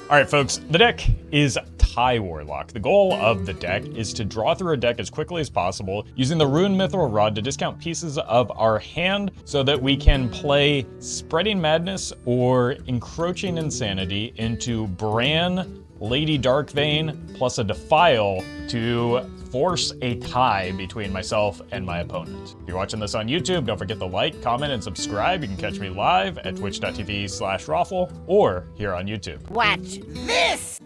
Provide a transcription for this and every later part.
Alright folks, the deck is TIE Warlock. The goal of the deck is to draw through a deck as quickly as possible, using the Rune Mithril Rod to discount pieces of our hand so that we can play Spreading Madness or Encroaching Insanity into Brann, Lady Darkvein, plus a Defile to force a tie between myself and my opponent. If you're watching this on YouTube, don't forget to like, comment, and subscribe. You can catch me live at twitch.tv/Roffle or here on YouTube. Watch this!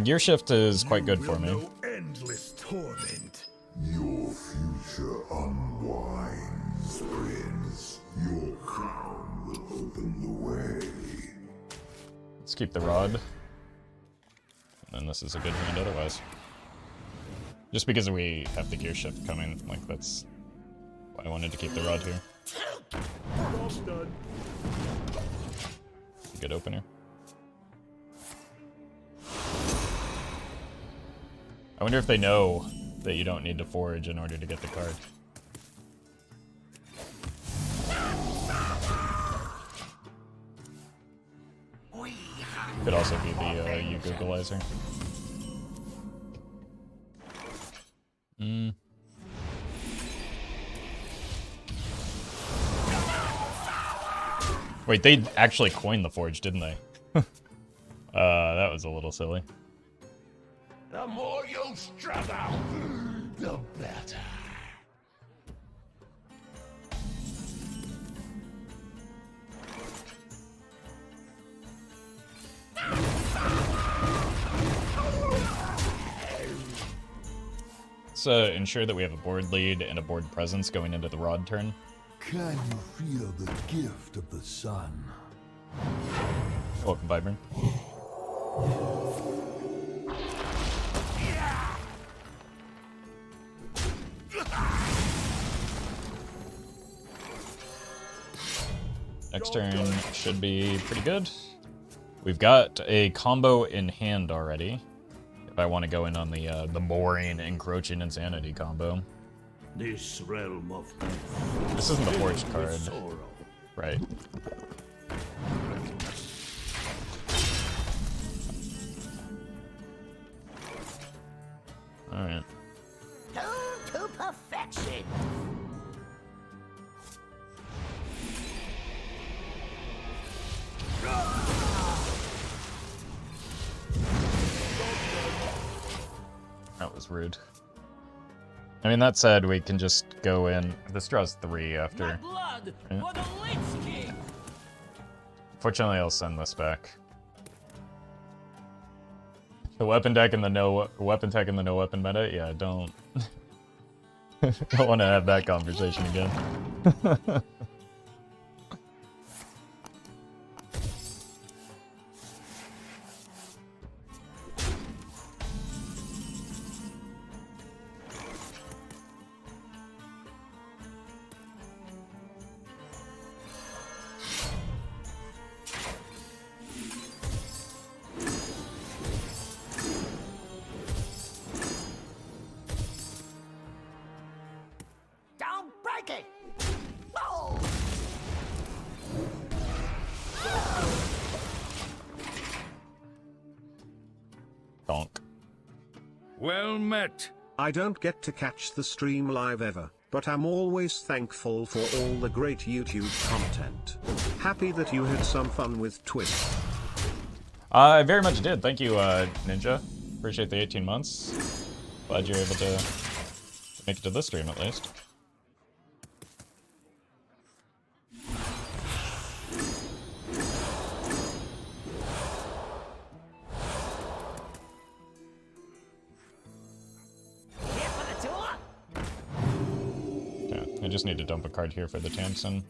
Gear shift is quite good for me. Endless torment. Your future unwinds, Prince. Your crown will open the way. Let's keep the rod. And then this is a good hand otherwise. Just because we have the gear shift coming, like that's why I wanted to keep the rod here. Almost done. Good opener. I wonder if they know that you don't need to forage in order to get the card. Could also be the QWJmQbuoQbwoQbXogYAAA. Wait, they actually coined the forge, didn't they? That was a little silly. The more you struggle, the better. Let's ensure that we have a board lead and a board presence going into the rod turn. Can you feel the gift of the sun? Welcome, Vibrant. Next turn should be pretty good. We've got a combo in hand already. If I want to go in on the boring Encroaching Insanity combo. This realm of death. This isn't the forged card. Right. Alright. To perfection. That was rude. I mean, that said, we can just go in. This draws 3 after. Blood for the Lich King. Fortunately, I'll send this back. The weapon deck and the no weapon tech and the no weapon meta. Yeah, don't don't want to have that conversation again. Don't break it. Oh. Donk. Well met. I don't get to catch the stream live ever, but I'm always thankful for all the great YouTube content. Happy that you had some fun with Twitch. I very much did. Thank you, Ninja. Appreciate the 18 months. Glad you're able to make it to this stream at least. Yeah, I just need to dump a card here for the Tamsin.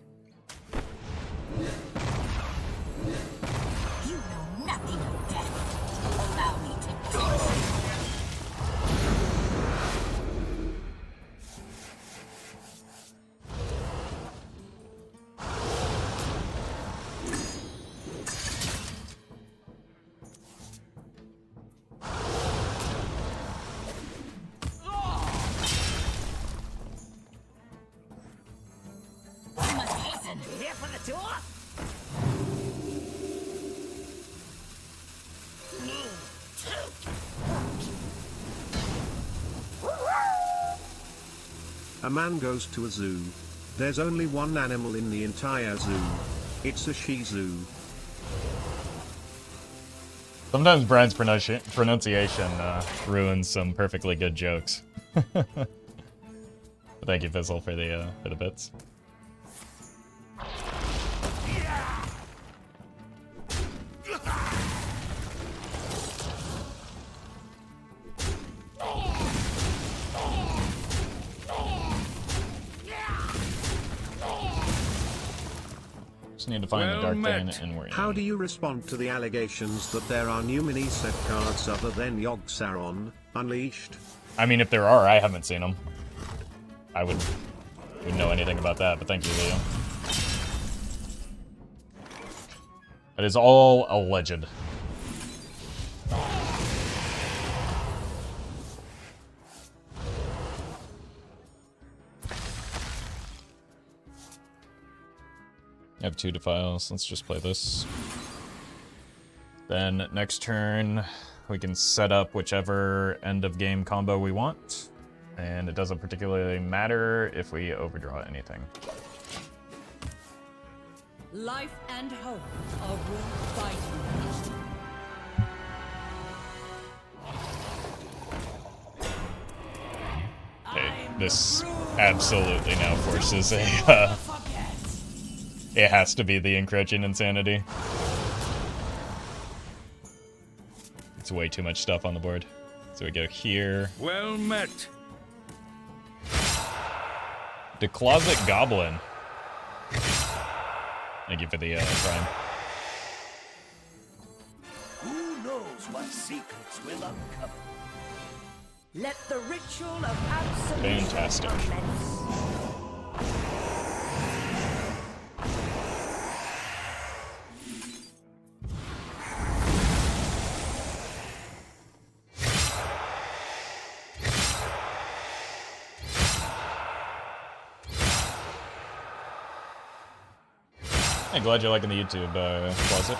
You know nothing of death. Allow me to. Here for the tour? A man goes to a zoo. There's only one animal in the entire zoo. It's a Shih Tzu. Sometimes Brann's pronunciation ruins some perfectly good jokes. Thank you, Fizzle, for the bits. Just need to find the Darkvein and we're in. How do you respond to the allegations that there are new mini-set cards other than Yogg-Saron Unleashed? I mean, if there are, I haven't seen them. I wouldn't know anything about that, but thank you, Leo. It is all alleged. I have 2 Defiles. Let's just play this. Then next turn, we can set up whichever end of game combo we want. And it doesn't particularly matter if we overdraw anything. Life and hope are worth fighting. Okay, this absolutely now forces a... it has to be the Encroaching Insanity. It's way too much stuff on the board. So we go here. Well met. The Closet Goblin. Thank you for the prime. Who knows what secrets will uncover? Let the ritual of absolution Fantastic. commence. Hey, glad you're liking the YouTube closet.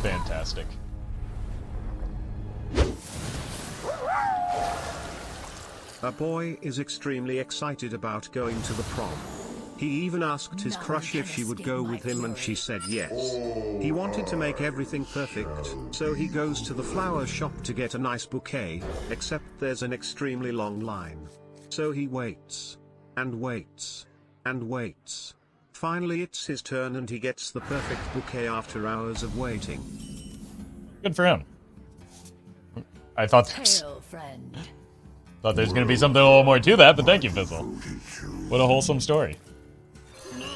Fantastic. A boy is extremely excited about going to the prom. He even asked his crush if she would go with him and she said yes. He wanted to make everything perfect, so he goes to the flower shop to get a nice bouquet, except there's an extremely long line. So he waits, and waits, and waits. Finally it's his turn and he gets the perfect bouquet after hours of waiting. Good for him. I thought Hail, friend. thought there's gonna be something a little more to that, but thank you, Fizzle. What a wholesome story. Here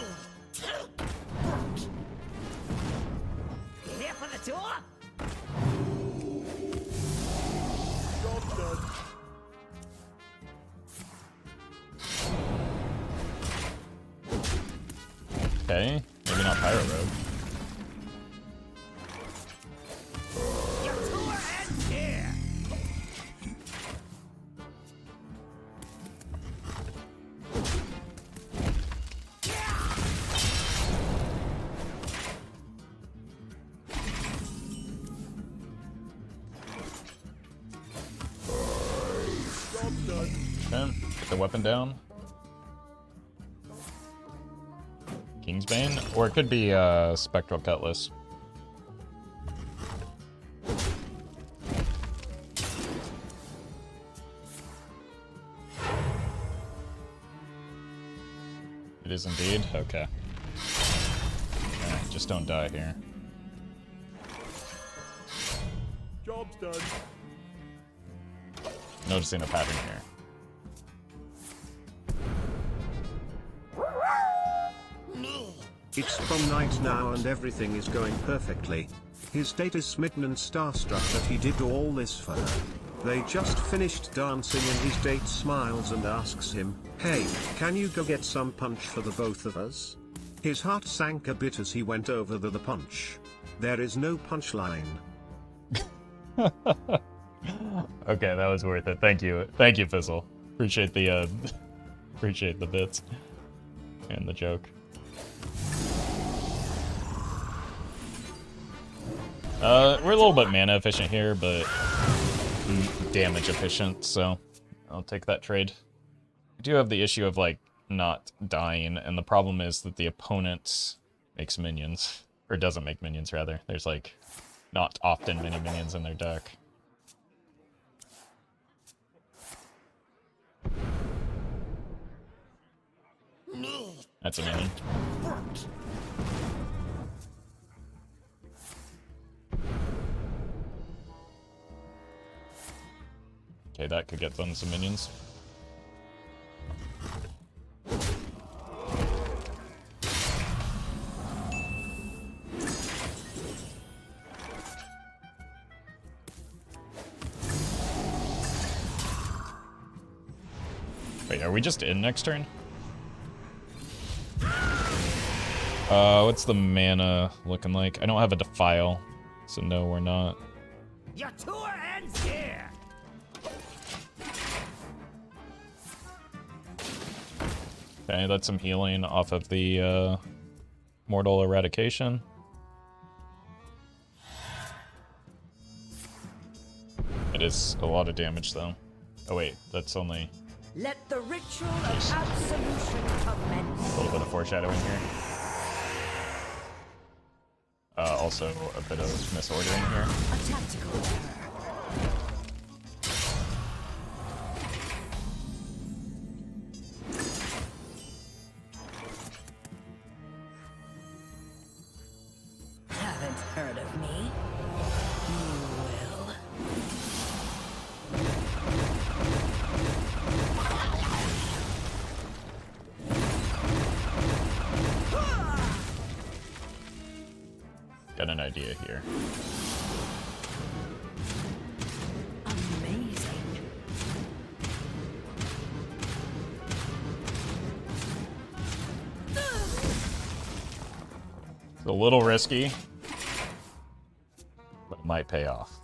for the tour? Okay, maybe not Pyro Rogue. Your tour ends here. Okay, get the weapon down. Kingsbane, or it could be Spectral Cutlass. It is indeed? Okay. Alright, just don't die here. Job's done. Noticing a pattern here. It's prom night now and everything is going perfectly. His date is smitten and starstruck that he did all this for her. They just finished dancing and his date smiles and asks him, "Hey, can you go get some punch for the both of us?" His heart sank a bit as he went over the punch. There is no punchline. Okay, that was worth it. Thank you, Fizzle. Appreciate the appreciate the bits and the joke. We're a little bit mana efficient here, but damage efficient, so I'll take that trade. I do have the issue of like not dying, and the problem is that the opponent makes minions, or doesn't make minions rather. There's like not often many minions in their deck. That's a minion. Okay, that could get done some minions. Wait, are we just in next turn? What's the mana looking like? I don't have a Defile, so no, we're not. Your tour ends here. Okay, that's some healing off of the Mortal Eradication. It is a lot of damage though. Oh wait, that's only Let the ritual of absolution commence. a little bit of foreshadowing here. Also a bit of misordering here. A tactical error. Haven't heard of me? You will. Got an idea here. Amazing. It's a little risky, but it might pay off.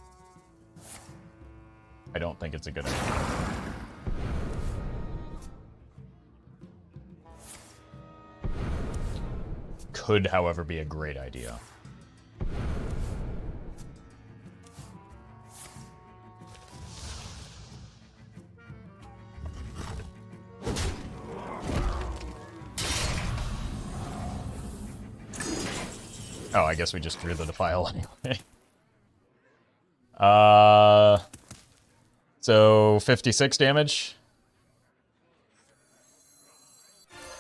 I don't think it's a good idea. Could, however, be a great idea. Oh, I guess we just drew the Defile anyway. So 56 damage.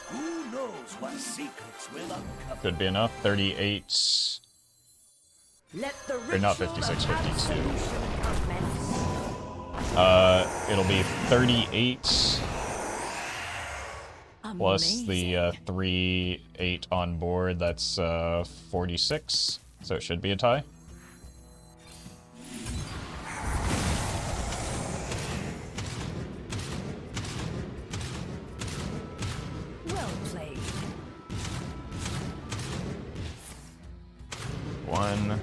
Who knows what secrets will uncover? Could be enough. 38. Let the Or not ritual 56, of 52. absolution commence. It'll be 38 plus Amazing. the 3/8 on board. That's 46. So it should be a tie. Well played. One.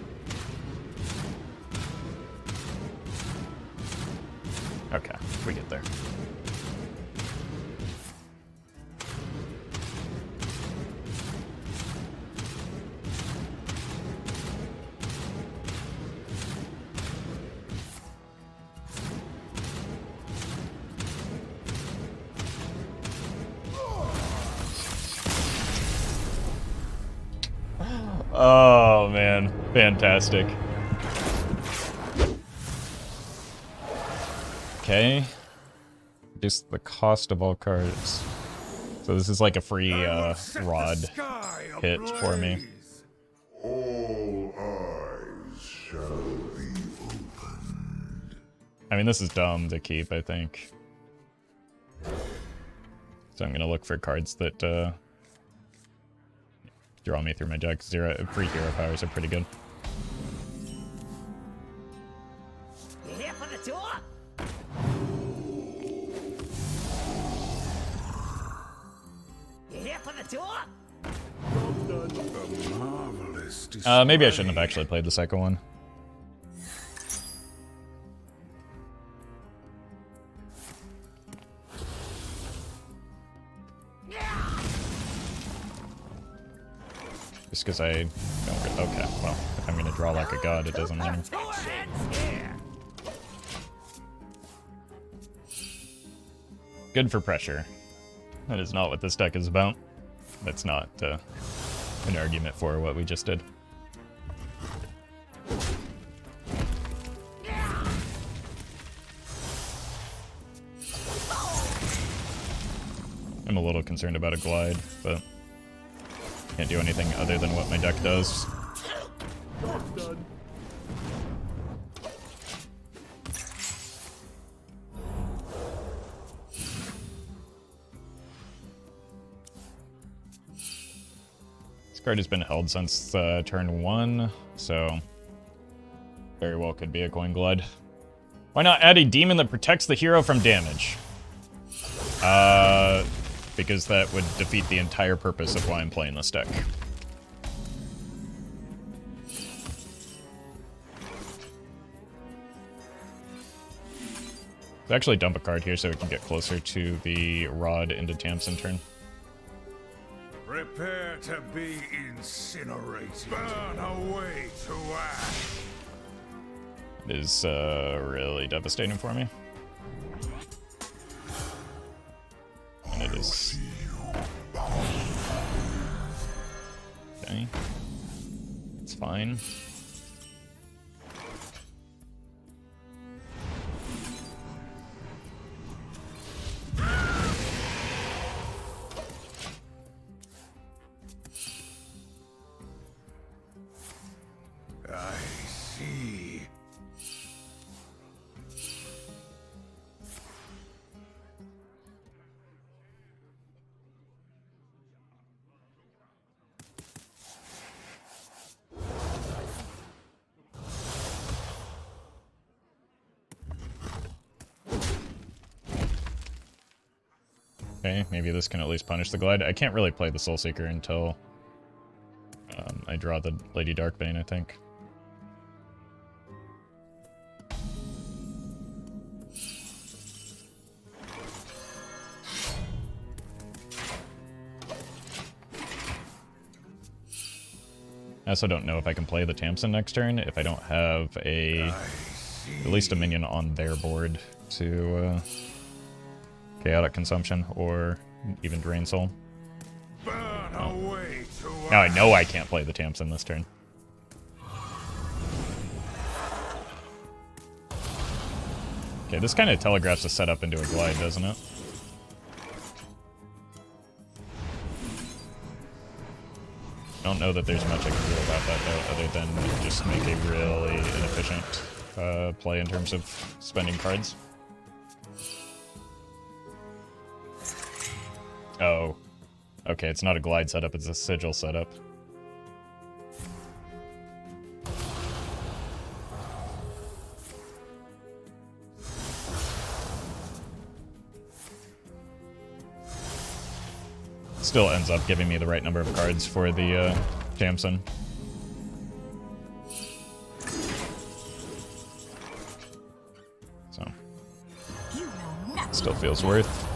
Okay, we get there. Oh man, fantastic. Okay. Reduce the cost of all cards. So this is like a free rod hit for me. All eyes shall be opened. I mean, this is dumb to keep, I think. So I'm gonna look for cards that draw me through my deck. Free hero powers are pretty good. You here for the tour? Maybe I shouldn't have actually played the second one. Just because I don't... Okay, well, if I'm going to draw like a god, it doesn't matter. Good for pressure. That is not what this deck is about. That's not an argument for what we just did. I'm a little concerned about a glide, but can't do anything other than what my deck does. This card has been held since turn 1, so very well could be a coin glide. Why not add a demon that protects the hero from damage? Because that would defeat the entire purpose of why I'm playing this deck. Let's actually dump a card here so we can get closer to the Rod into Tamsin turn. Prepare to be incinerated. Burn away to ash. It is really devastating for me. And it is... Okay. It's fine. I see. Okay, maybe this can at least punish the glide. I can't really play the Soulseeker until I draw the Lady Darkvein, I think. I also don't know if I can play the Tamsin next turn if I don't have at least a minion on their board to Chaotic Consumption or even Drain Soul. Now I know I can't play the Tamsin this turn. Okay, this kind of telegraphs the setup into a glide, doesn't it? I don't know that there's much I can do about that, though, other than just make a really inefficient play in terms of spending cards. Oh. Okay, it's not a glide setup, it's a sigil setup. Still ends up giving me the right number of cards for the Tamsin. So, still feels worth.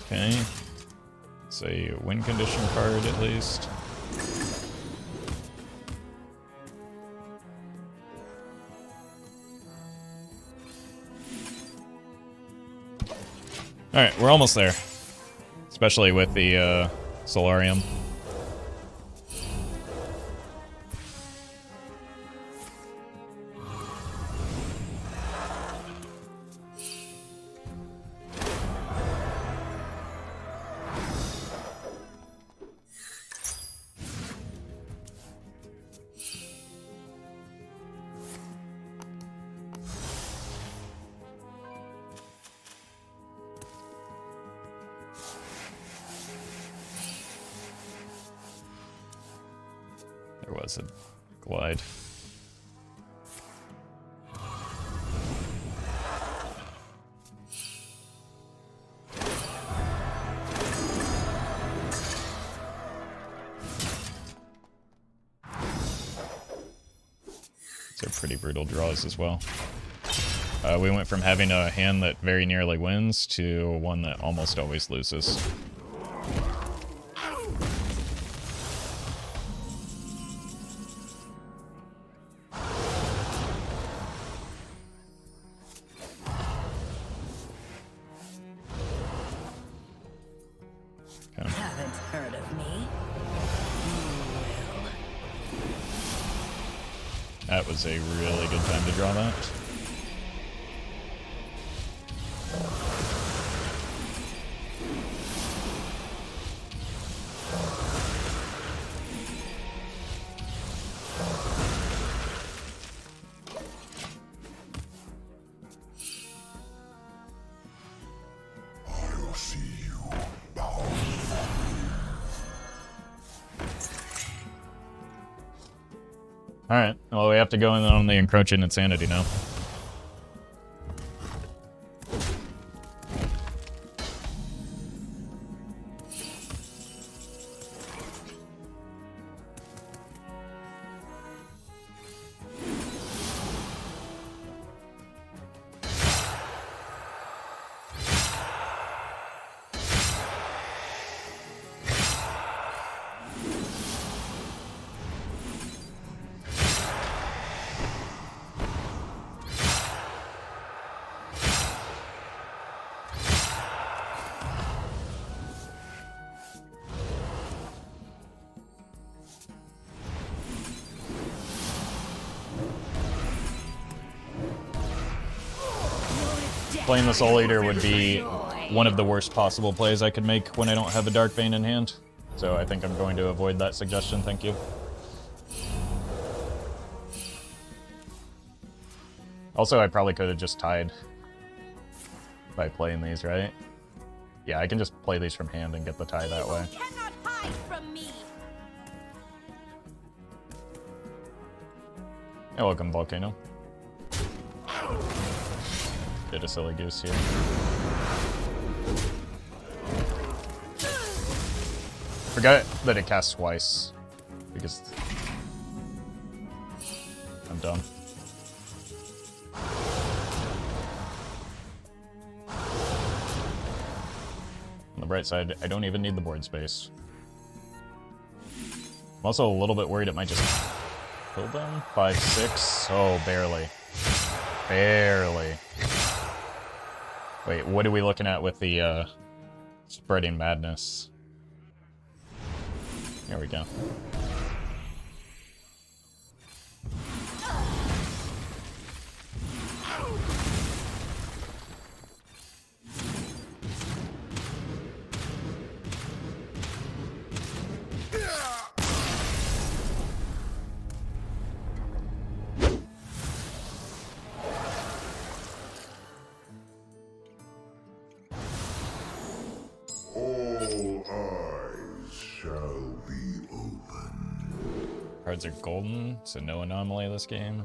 Okay, it's a win condition card at least. Alright, we're almost there. Especially with the Soularium. There was a glide. These are pretty brutal draws as well. We went from having a hand that very nearly wins to one that almost always loses. Haven't heard of me? That was a really good time to draw that. I'll see you bow. Alright, well we have to go in on the Encroaching Insanity now. Playing the Soul Eater would be one of the worst possible plays I could make when I don't have a Darkvein in hand. So I think I'm going to avoid that suggestion, thank you. Also, I probably could have just tied by playing these, right? Yeah, I can just play these from hand and get the tie that way. Cannot hide from me. You're welcome, Volcano. Did a silly goose here. Forgot that it casts twice, because I'm dumb. On the bright side, I don't even need the board space. I'm also a little bit worried it might just kill them. 5, 6. Oh, barely. Barely. Wait, what are we looking at with the spreading madness? Here we go. All eyes shall be open. Cards are golden, so no anomaly this game.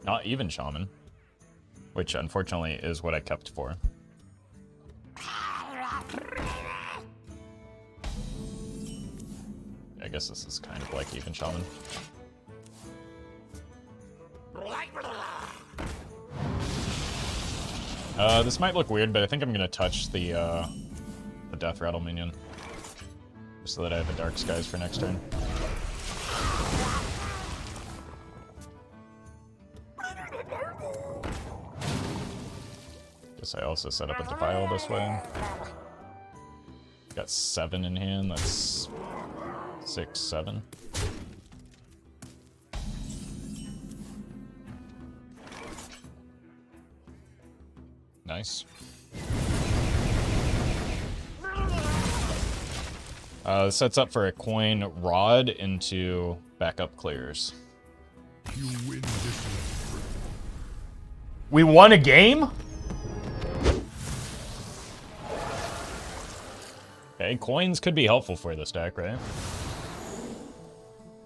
Not even Shaman, which unfortunately is what I kept for. I guess this is kind of like even Shaman. This might look weird, but I think I'm gonna touch the Death Rattle minion. Just so that I have a Dark Skies for next turn. Guess I also set up a Defile this way. Got 7 in hand, that's 6, 7. Nice. This sets up for a coin rod into backup clears. You win this one. We won a game? Okay, coins could be helpful for this deck, right?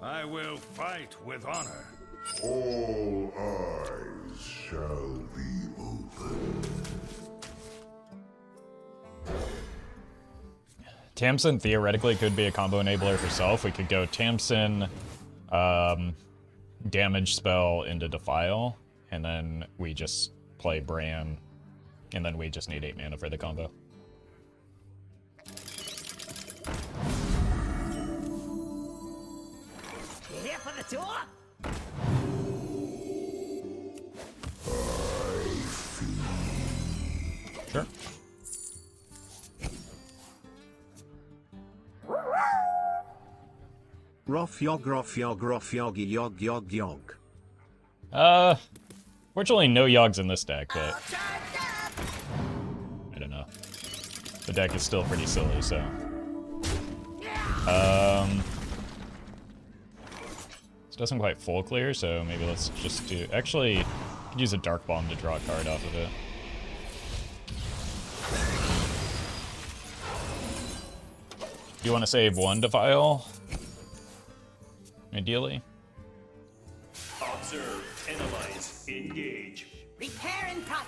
I will fight with honor. All eyes shall be open. Tamsin theoretically could be a combo enabler herself. We could go Tamsin, damage spell into Defile, and then we just play Brann, and then we just need 8 mana for the combo. You here for the tour? Sure. Roff yog yogi yog yog yog. Fortunately no Yogs in this deck, but I don't know. The deck is still pretty silly, so. This doesn't quite full clear, so maybe let's just do. Actually, I could use a Darkbomb to draw a card off of it. Do you want to save 1 Defile? Ideally. Observe, analyze, engage. Repair in progress.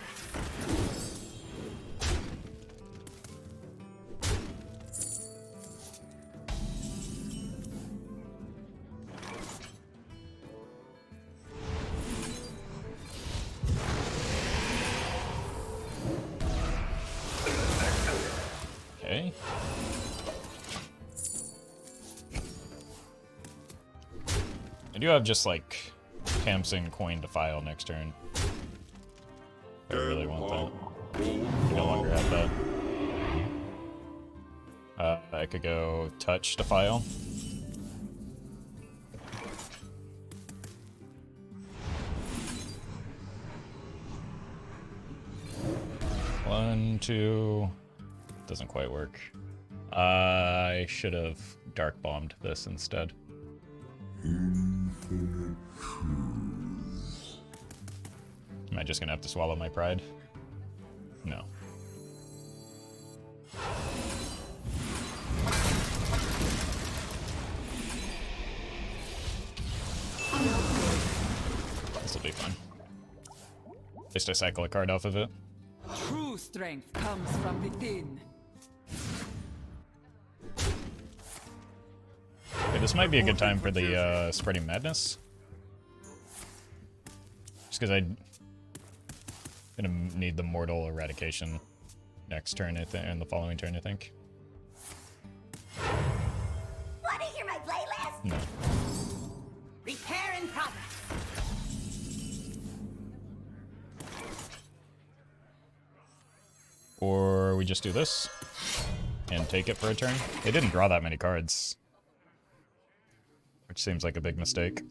Okay. I do have just like Tamsin coin Defile next turn. I really want that. I no longer have that. I could go touch Defile. One, two. Doesn't quite work. I should have Dark Bombed this instead. Infinite truths. Am I just gonna have to swallow my pride? No. This'll be fun. At least I cycle a card off of it. True strength comes from within. Okay, this might be a good time for the Spreading Madness. Just because I'm gonna need the Mortal Eradication next turn, and the following turn, I think. Want to hear my playlist? No. Repair in progress. Or we just do this and take it for a turn. They didn't draw that many cards, which seems like a big mistake.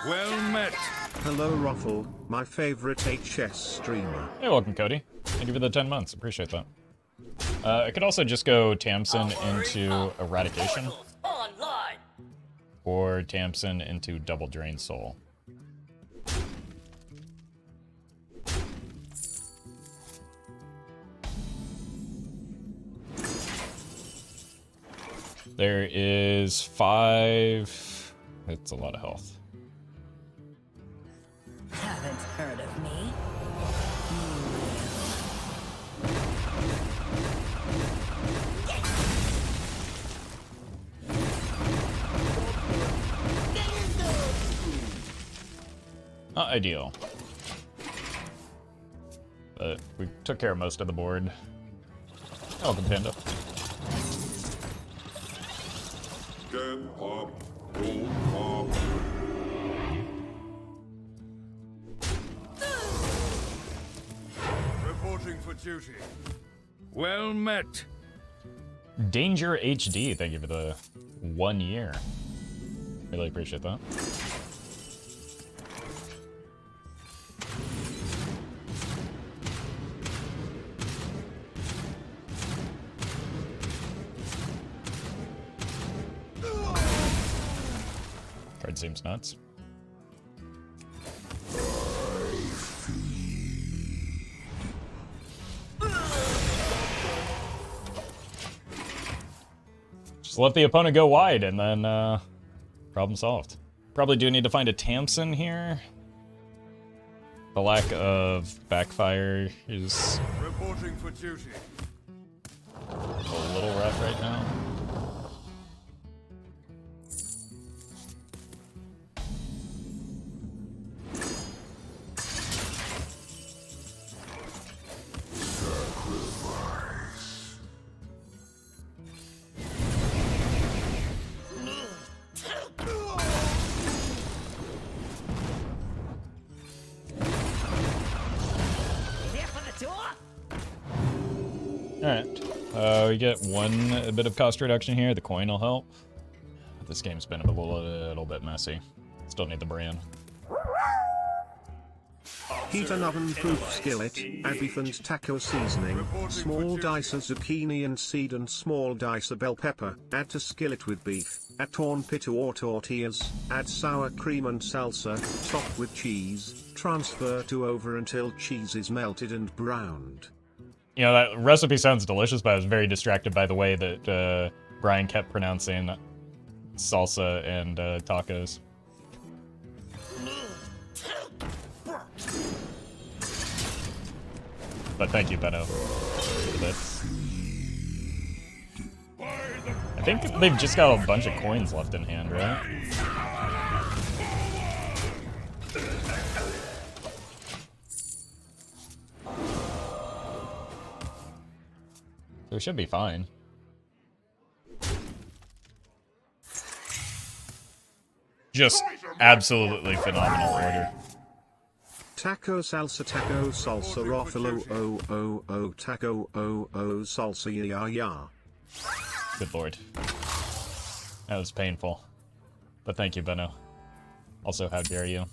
Well met. Hello Roffle, my favorite HS streamer. Hey, welcome, Cody. Thank you for the 10 months. Appreciate that. I could also just go Tamsin into Eradication, Online. or Tamsin into Double Drain Soul. There is 5. It's a lot of health. Haven't heard of me? Not ideal. But we took care of most of the board. Welcome, Panda. Get up, roll up. Reporting for duty. Well met. Danger HD, thank you for the 1 year. Really appreciate that. Card seems nuts. Just let the opponent go wide, and then problem solved. Probably do need to find a Tamsin here. The lack of backfire is Reporting for duty. A little rough right now. Alright, we get a bit of cost reduction here. The coin will help. This game's been a little bit messy. Still need the Brann. Heat an oven-proof skillet, add beef and taco seasoning, small dice of zucchini and seed and small dice of bell pepper, add to skillet with beef, add torn pita or tortillas, add sour cream and salsa, top with cheese, transfer to over until cheese is melted and browned. You know, that recipe sounds delicious, but I was very distracted by the way that Brian kept pronouncing salsa and tacos. But thank you, Benno, for this. I think they've just got a bunch of coins left in hand, right? So we should be fine. Just absolutely phenomenal order. Taco salsa Roffle taco salsa ya. Good lord. That was painful. But thank you, Benno. Also, how dare you?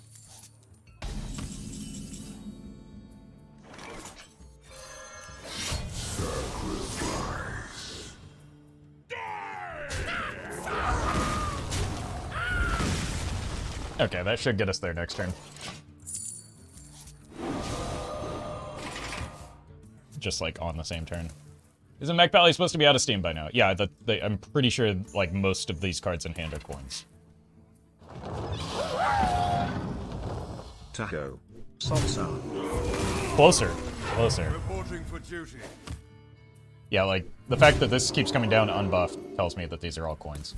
Okay, that should get us there next turn. Just like on the same turn. Isn't Mech Valley supposed to be out of Steam by now? Yeah, I'm pretty sure like most of these cards in hand are coins. Taco. Salsa. Closer. Closer. Reporting for duty. Yeah, like the fact that this keeps coming down unbuffed tells me that these are all coins.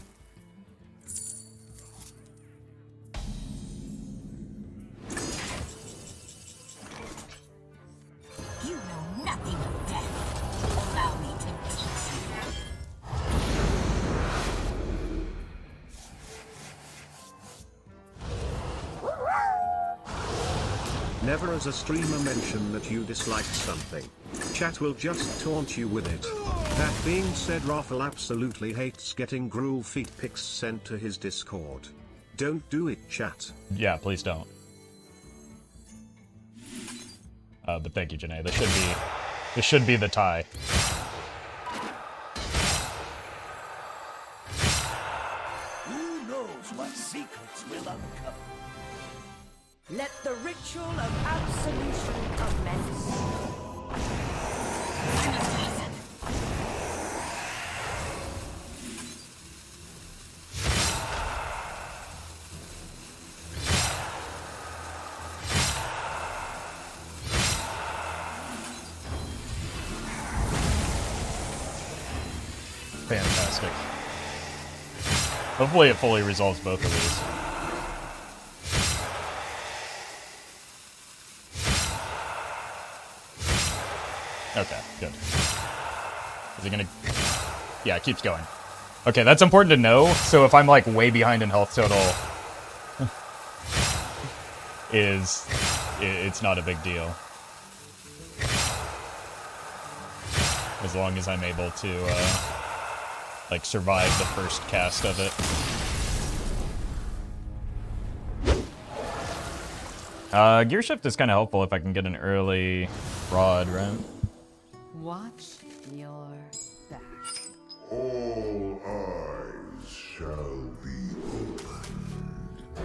You know nothing of death. Allow me to Never as a streamer mention that you dislike something. Chat will just taunt you with it. That being said, Roffle absolutely hates getting gruel feet pics sent to his Discord. Don't do it, chat. Yeah, please don't. But thank you, Janae. This should be the tie. Who knows what secrets will uncover? Let the ritual of absolution commence. Fantastic. Hopefully it fully resolves both of these. Okay, good. Is he gonna... Yeah, it keeps going. Okay, that's important to know, so if I'm like way behind in health total, it's not a big deal. As long as I'm able to, like, survive the first cast of it. Gear shift is kind of helpful if I can get an early rod, right? Watch your back. All eyes shall be opened.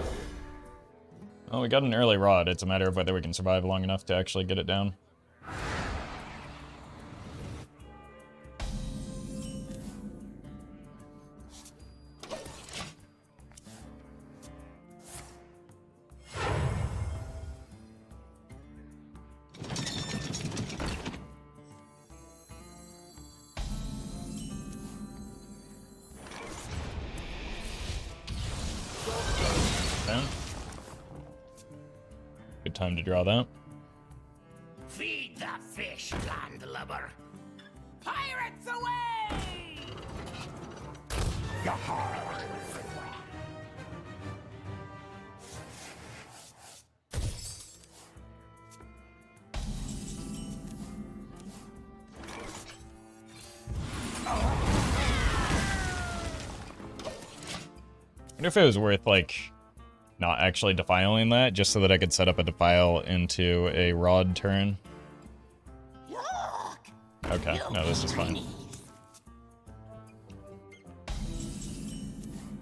Oh, we got an early rod. It's a matter of whether we can survive long enough to actually get it down. Good time to draw that. Feed the fish, landlubber. Pirates away! I wonder if it was worth, like, not actually defiling that, just so that I could set up a defile into a rod turn. Okay, no, this is fine.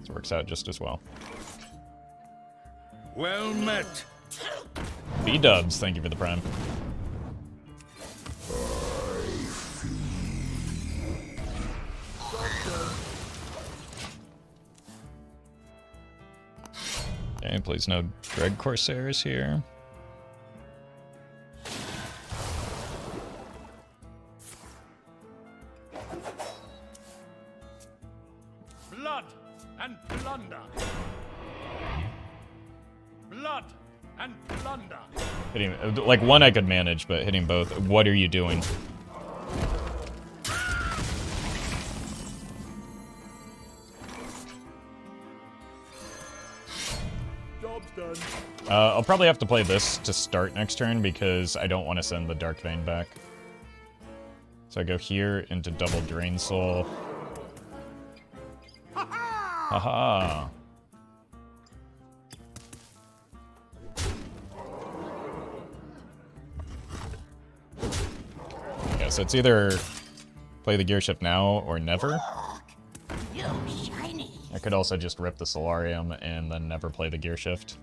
This works out just as well. Well met. B-dubs, thank you for the prime. Okay, please no Dread Corsairs here. Blood and plunder. Blood and plunder. Hitting, like, one I could manage, but hitting both. What are you doing? I'll probably have to play this to start next turn because I don't want to send the Darkvein back. So I go here into double Drain Soul. Haha! Yeah, so it's either play the Gear Shift now or never. I could also just rip the Soularium and then never play the Gear Shift.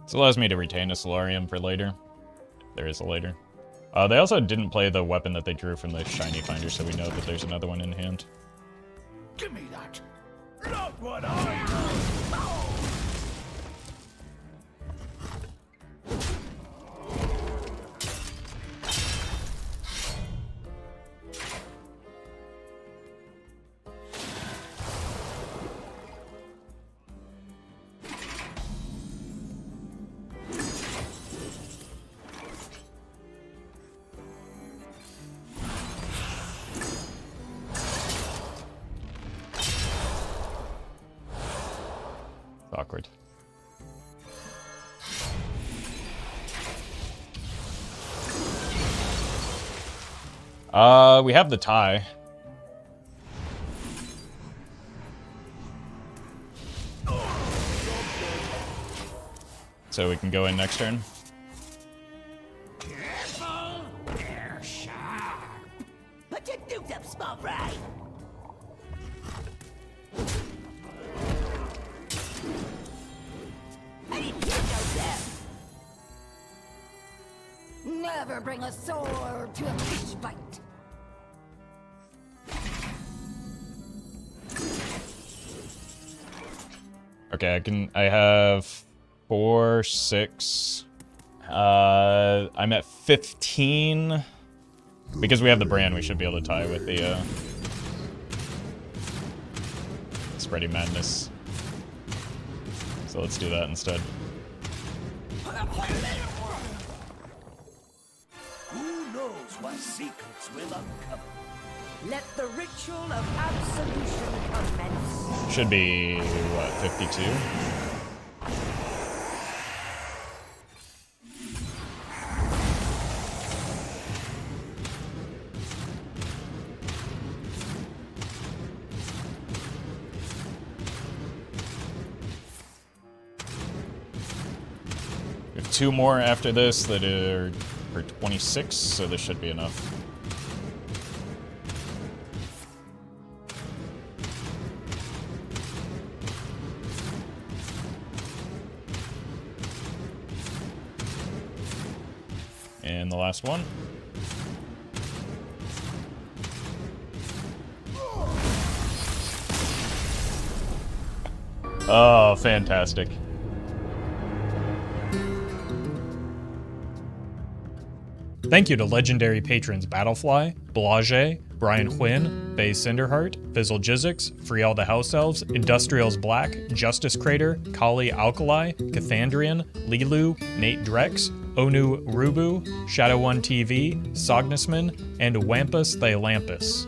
This allows me to retain a Soularium for later. There is a later. They also didn't play the weapon that they drew from the Shiny Finder, so we know that there's another one in hand. Give me that. Look what I know. Awkward. We have the tie. So we can go in next turn. Careful, they're sharp. Put your dukes up, small fry. I didn't hear no death. Never bring a sword to a fish fight. Okay, I have 4, 6. I'm at 15. Because we have the Brann, we should be able to tie with the Spreading Madness. So let's do that instead. Who knows what secrets will uncover? Let the ritual of absolution commence. Should be, what, 52? 2 more after this that are for 26, so this should be enough. And the last one. Oh, fantastic. Thank you to legendary patrons Battlefly, Blage, Brian Quinn, Faye Cinderheart, Fizzle Jizzix, Free All the House Elves, Industrials Black, Justice Crater, Kali Alkali, Cathandrian, Lilu, Nate Drex, Onu Rubu, Shadow1 TV, Sognisman, and Wampus Thylampus.